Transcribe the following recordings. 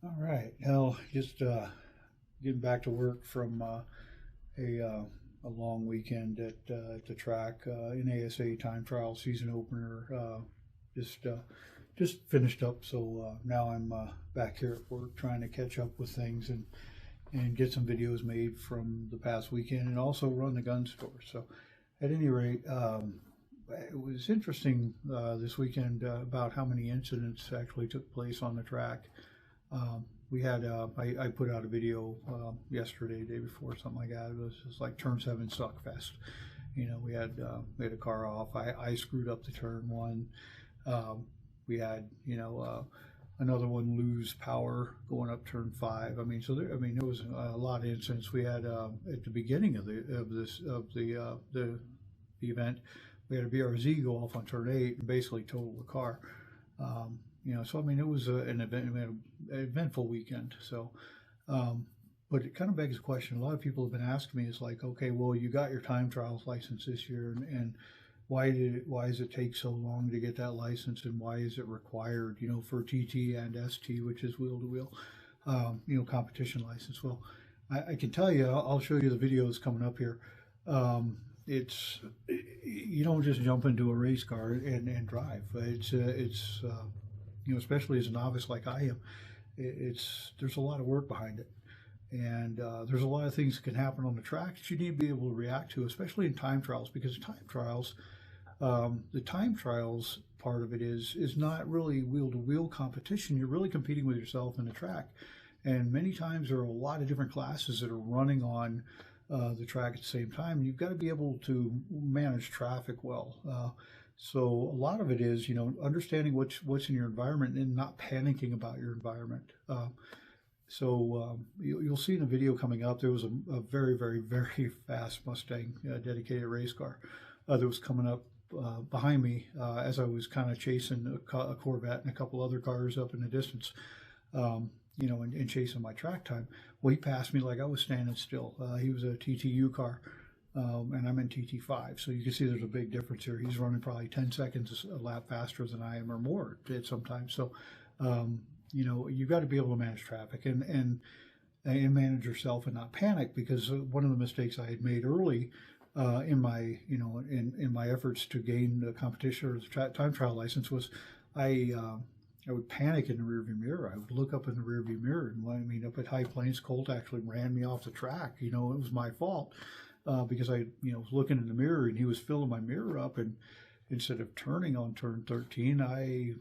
All right. Now, just getting back to work from a long weekend at the track in ASA time trial season opener. Just uh, just finished up, so now I'm back here at work trying to catch up with things and get some videos made from the past weekend and also run the gun store. So, at any rate, it was interesting this weekend about how many incidents actually took place on the track. We had I put out a video yesterday, day before, something like that. It was just like turn 7 suck fest. You know, we had a car off. I screwed up the turn one. We had another one lose power going up turn 5. I mean, so there was a lot of incidents. We had at the beginning of the event, we had a BRZ go off on turn 8 and basically total the car. So I mean, it was an eventful weekend. So, but it kind of begs the question. A lot of people have been asking me, is like, okay, well, you got your time trials license this year, and why does it take so long to get that license, and why is it required, for TT and ST, which is wheel to wheel, competition license? Well, I can tell you, I'll show you the videos coming up here. It's You don't just jump into a race car and drive. It's especially as a novice like I am, there's a lot of work behind it, and there's a lot of things that can happen on the track that you need to be able to react to, especially in time trials, because the time trials part of it is not really wheel to wheel competition. You're really competing with yourself in the track, and many times there are a lot of different classes that are running on the track at the same time. You've got to be able to manage traffic well. So a lot of it is, understanding what's in your environment and not panicking about your environment. You'll see in a video coming up, there was a very, very, very fast Mustang dedicated race car that was coming up behind me as I was kind of chasing a Corvette and a couple other cars up in the distance, and chasing my track time. Well, he passed me like I was standing still. He was a TTU car. And I'm in TT5, so you can see there's a big difference here. He's running probably 10 seconds a lap faster than I am, or more at sometimes. So, you've got to be able to manage traffic and manage yourself and not panic, because one of the mistakes I had made early in my efforts to gain the competition or the time trial license was I would panic in the rearview mirror. I would look up in the rearview mirror, and up at High Plains, Colt actually ran me off the track. It was my fault. Because I was looking in the mirror and he was filling my mirror up, and instead of turning on turn 13, I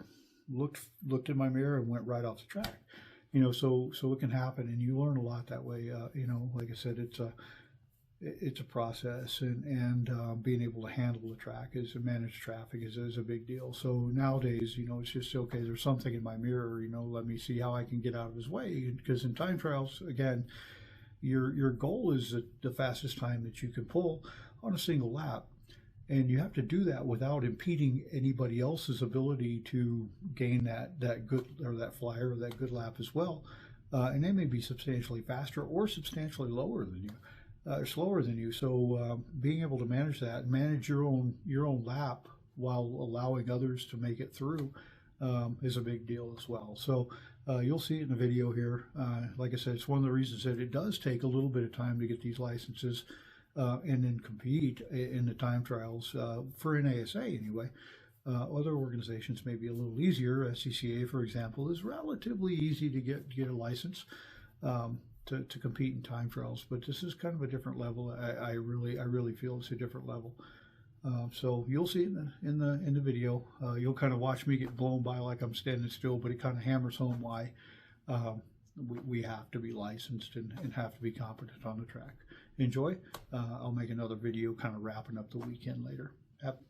looked in my mirror and went right off the track. So it can happen, and you learn a lot that way. Like I said, it's a process, and being able to handle the track and manage traffic is a big deal. So nowadays, it's just, okay, there's something in my mirror, let me see how I can get out of his way. Because in time trials, again, your goal is the fastest time that you can pull on a single lap, and you have to do that without impeding anybody else's ability to gain that good, or that flyer, or that good lap as well. And they may be substantially faster or substantially lower than you, or slower than you. So being able to manage that, and manage your own lap while allowing others to make it through, is a big deal as well. So you'll see it in the video here. Like I said, it's one of the reasons that it does take a little bit of time to get these licenses and then compete in the time trials for NASA anyway. Other organizations may be a little easier. SCCA, for example, is relatively easy to get a license to compete in time trials, but this is kind of a different level. I really feel it's a different level. So you'll see it in the video. You'll kind of watch me get blown by like I'm standing still, but it kind of hammers home why we have to be licensed and have to be competent on the track. Enjoy. I'll make another video kind of wrapping up the weekend later. Yep.